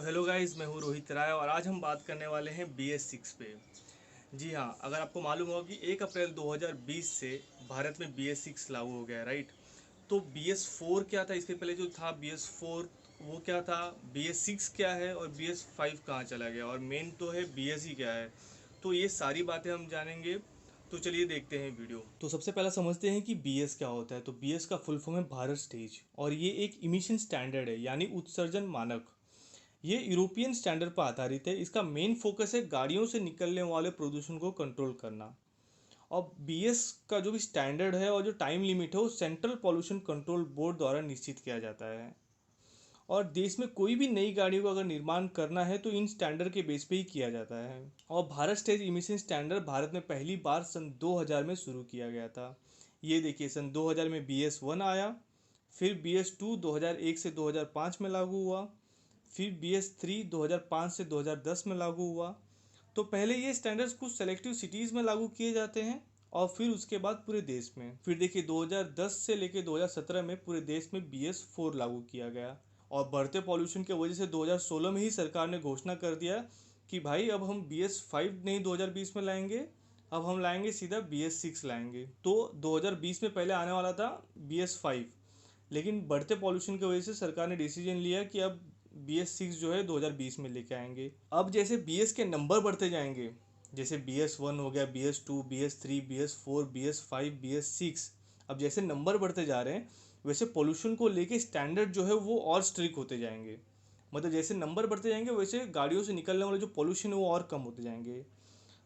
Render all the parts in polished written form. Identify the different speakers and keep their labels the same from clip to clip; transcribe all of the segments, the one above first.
Speaker 1: तो hello guys, मैं हूँ रोहित राय और आज हम बात करने वाले हैं BS6 पे। जी हाँ, अगर आपको मालूम हो कि 1 अप्रैल 2020 से भारत में BS6 लागू हो गया है, राइट। तो BS4 क्या था, इसके पहले जो था BS4 वो क्या था, BS6 क्या है और BS5 कहाँ चला गया, और मेन तो है BS ही क्या है। तो ये सारी बातें हम जानेंगे। तो चलिए देखते हैं वीडियो। तो सबसे पहला समझते हैं कि BS क्या होता है। तो BS का फुल फॉर्म है भारत स्टेज, और ये एक इमिशन स्टैंडर्ड है, यानी उत्सर्जन मानक। ये यूरोपियन स्टैंडर्ड पर आधारित है। इसका मेन फोकस है गाड़ियों से निकलने वाले प्रदूषण को कंट्रोल करना। और बीएस का जो भी स्टैंडर्ड है और जो टाइम लिमिट है वो सेंट्रल पॉल्यूशन कंट्रोल बोर्ड द्वारा निश्चित किया जाता है। और देश में कोई भी नई गाड़ियों का अगर निर्माण करना है तो इन स्टैंडर्ड के बेस पे ही किया जाता है। और Bharat stage emission standard Bharat में पहली बार सन 2000 में शुरू किया गया था। ये देखिए, सन 2000 में BS1 आया, फिर BS2 2001 से 2005 में लागू हुआ, फिर BS3 2005 से 2010 में लागू हुआ। तो पहले ये स्टैंडर्ड्स कुछ सेलेक्टिव सिटीज़ में लागू किए जाते हैं और फिर उसके बाद पूरे देश में। फिर देखिए, 2010 से लेकर 2017 में पूरे देश में BS4 लागू किया गया। और बढ़ते पॉल्यूशन की वजह से 2016 में ही सरकार ने घोषणा कर दिया कि भाई अब हम BS5 नहीं 2020 में लाएंगे, अब हम लाएंगे सीधा BS6 लाएंगे। तो 2020 में पहले आने वाला था BS5, लेकिन बढ़ते पॉल्यूशन की वजह से सरकार ने डिसीजन लिया कि अब BS6 जो है 2020 में लेके आएंगे। अब जैसे BS के नंबर बढ़ते जाएंगे, जैसे BS1 हो गया, BS2, BS3, BS4, BS5, BS6, अब जैसे नंबर बढ़ते जा रहे हैं वैसे पोल्यूशन को लेके स्टैंडर्ड जो है वो और स्ट्रिक्ट होते जाएंगे। मतलब जैसे नंबर बढ़ते जाएंगे वैसे गाड़ियों से निकलने वाले जो पोल्यूशन है वो और कम होते जाएंगे।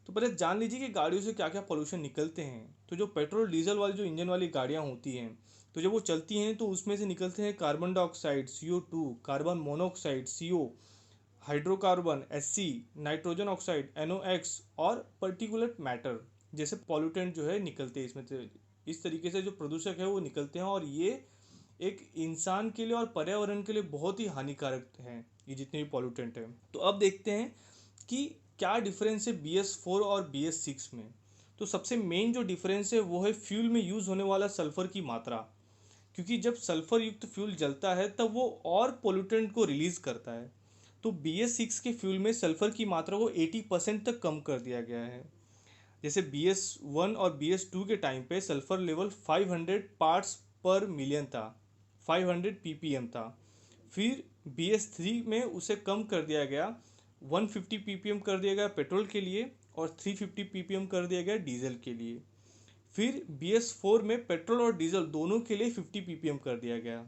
Speaker 1: तो पहले जान लीजिए कि गाड़ियों से क्या क्या पोल्यूशन निकलते हैं। तो जो पेट्रोल डीजल वाली जो इंजन वाली गाड़ियाँ होती हैं, तो जब वो चलती हैं तो उसमें से निकलते हैं carbon dioxide CO2, carbon monoxide CO, hydrocarbon SC, nitrogen oxide NOx और पर्टिकुलेट मैटर जैसे पॉल्यूटेंट जो है निकलते हैं इसमें से। इस तरीके से जो प्रदूषक है वो निकलते हैं, और ये एक इंसान के लिए और पर्यावरण के लिए बहुत ही हानिकारक हैं, ये जितने भी पॉल्यूटेंट हैं। तो अब देखते हैं कि क्या डिफरेंस है BS4 और BS6 में। तो सबसे मेन जो डिफरेंस है वो है फ्यूल में यूज़ होने वाला सल्फर की मात्रा। क्योंकि जब सल्फर युक्त फ्यूल जलता है तब वो और पोल्यूटेंट को रिलीज करता है। तो BS6 के फ्यूल में सल्फर की मात्रा को 80% तक कम कर दिया गया है। जैसे BS1 और BS2 के टाइम पे सल्फर लेवल 500 पार्ट्स पर मिलियन था, 500 ppm था। फिर BS3 में उसे कम कर दिया गया, 150 ppm कर दिया गया पेट्रोल के लिए और 350 ppm कर दिया गया डीजल के लिए। फिर BS4 में पेट्रोल और डीजल दोनों के लिए 50 ppm कर दिया गया,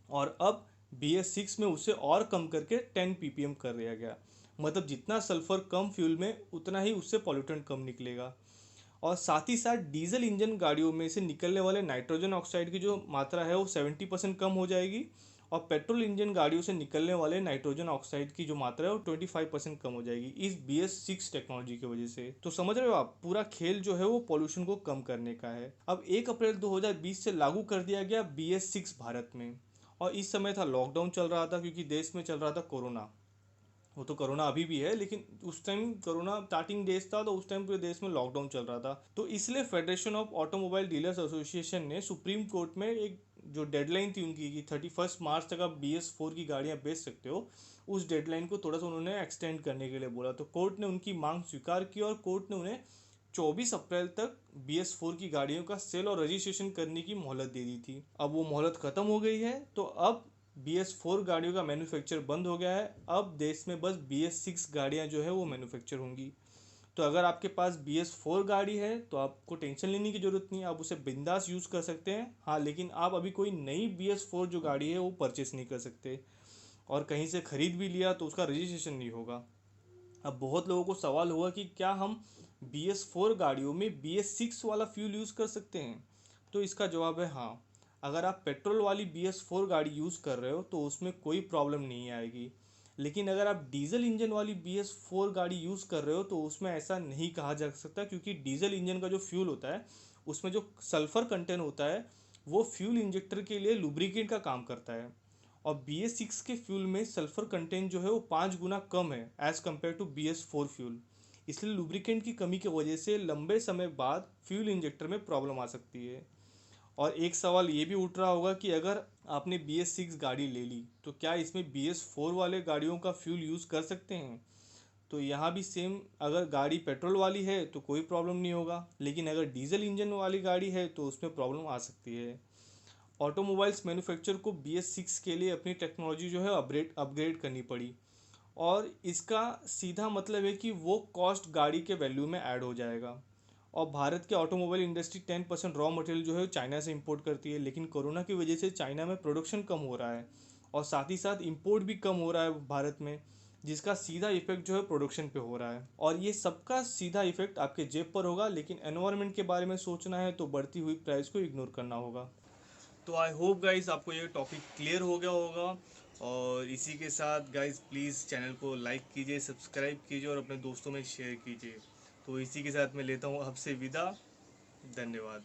Speaker 1: और अब BS6 में उसे और कम करके 10 ppm कर दिया गया। मतलब जितना सल्फर कम फ्यूल में उतना ही उससे पॉल्यूटेंट कम निकलेगा। और साथ ही साथ डीजल इंजन गाड़ियों में से निकलने वाले नाइट्रोजन ऑक्साइड की जो मात्रा है वो 70% कम हो जाएगी, और पेट्रोल इंजन गाड़ियों से निकलने वाले नाइट्रोजन ऑक्साइड की जो मात्रा है वो 25% कम हो जाएगी इस BS6 टेक्नोलॉजी की वजह से। तो समझ रहे हो आप, पूरा खेल जो है वो पॉल्यूशन को कम करने का है। अब 1 अप्रैल 2020 से लागू कर दिया गया BS6 भारत में। और इस समय था लॉकडाउन चल रहा था, क्योंकि देश में चल रहा था कोरोना। वो तो कोरोना अभी भी है, लेकिन उस टाइम कोरोना स्टार्टिंग डेज था तो उस टाइम पूरे देश में लॉकडाउन चल रहा था। तो इसलिए federation of automobile dealers association ने सुप्रीम कोर्ट में एक जो डेडलाइन थी उनकी कि 31 मार्च तक आप BS4 की गाड़ियां बेच सकते हो, उस डेडलाइन को थोड़ा सा उन्होंने एक्सटेंड करने के लिए बोला। तो कोर्ट ने उनकी मांग स्वीकार की और कोर्ट ने उन्हें 24 अप्रैल तक BS4 की गाड़ियों का सेल और रजिस्ट्रेशन करने की मोहलत दे दी थी। अब वो मोहलत खत्म हो गई है, तो अब BS4 गाड़ियों का मैन्युफैक्चर बंद हो गया है। अब देश में बस BS6 गाड़ियां जो है वो मैन्युफैक्चर होंगी। तो अगर आपके पास BS4 गाड़ी है तो आपको टेंशन लेने की ज़रूरत नहीं है, आप उसे बिंदास यूज़ कर सकते हैं। हाँ, लेकिन आप अभी कोई नई BS4 जो गाड़ी है वो परचेस नहीं कर सकते, और कहीं से ख़रीद भी लिया तो उसका रजिस्ट्रेशन नहीं होगा। अब बहुत लोगों को सवाल हुआ कि क्या हम BS4 गाड़ियों में BS6 वाला फ्यूल यूज़ कर सकते हैं। तो इसका जवाब है हाँ। अगर आप पेट्रोल वाली BS4 गाड़ी यूज़ कर रहे हो तो उसमें कोई प्रॉब्लम नहीं आएगी। लेकिन अगर आप डीजल इंजन वाली BS4 गाड़ी यूज़ कर रहे हो तो उसमें ऐसा नहीं कहा जा सकता, क्योंकि डीजल इंजन का जो फ्यूल होता है उसमें जो सल्फर कंटेंट होता है वो फ्यूल इंजेक्टर के लिए लुब्रिकेंट का काम करता है। और BS6 के फ्यूल में सल्फर कंटेंट जो है वो 5 गुना कम है as compared to BS4 fuel. इसलिए लुब्रिकेंट की कमी की वजह से लंबे समय बाद फ्यूल इंजेक्टर में प्रॉब्लम आ सकती है। और एक सवाल ये भी उठ रहा होगा कि अगर आपने BS6 गाड़ी ले ली तो क्या इसमें BS4 वाले गाड़ियों का फ्यूल यूज़ कर सकते हैं? तो यहाँ भी सेम, अगर गाड़ी पेट्रोल वाली है तो कोई प्रॉब्लम नहीं होगा, लेकिन अगर डीजल इंजन वाली गाड़ी है तो उसमें प्रॉब्लम आ सकती है। ऑटोमोबाइल्स मैन्युफैक्चर को BS6 के लिए अपनी टेक्नोलॉजी जो है अपग्रेड अपग्रेड करनी पड़ी, और इसका सीधा मतलब है कि वो कॉस्ट गाड़ी के वैल्यू में ऐड हो जाएगा। और भारत के ऑटोमोबाइल इंडस्ट्री 10% रॉ मटेरियल जो है चाइना से इंपोर्ट करती है, लेकिन कोरोना की वजह से चाइना में प्रोडक्शन कम हो रहा है और साथ ही साथ इंपोर्ट भी कम हो रहा है भारत में, जिसका सीधा इफेक्ट जो है प्रोडक्शन पे हो रहा है, और ये सबका सीधा इफेक्ट आपके जेब पर होगा। लेकिन एनवायरनमेंट के बारे में सोचना है तो बढ़ती हुई प्राइस को इग्नोर करना होगा। तो आई होप गाइस आपको ये टॉपिक क्लियर हो गया होगा, और इसी के साथ गाइस प्लीज़ चैनल को लाइक कीजिए, सब्सक्राइब कीजिए और अपने दोस्तों में शेयर कीजिए। तो इसी के साथ मैं लेता हूँ आपसे विदा। धन्यवाद।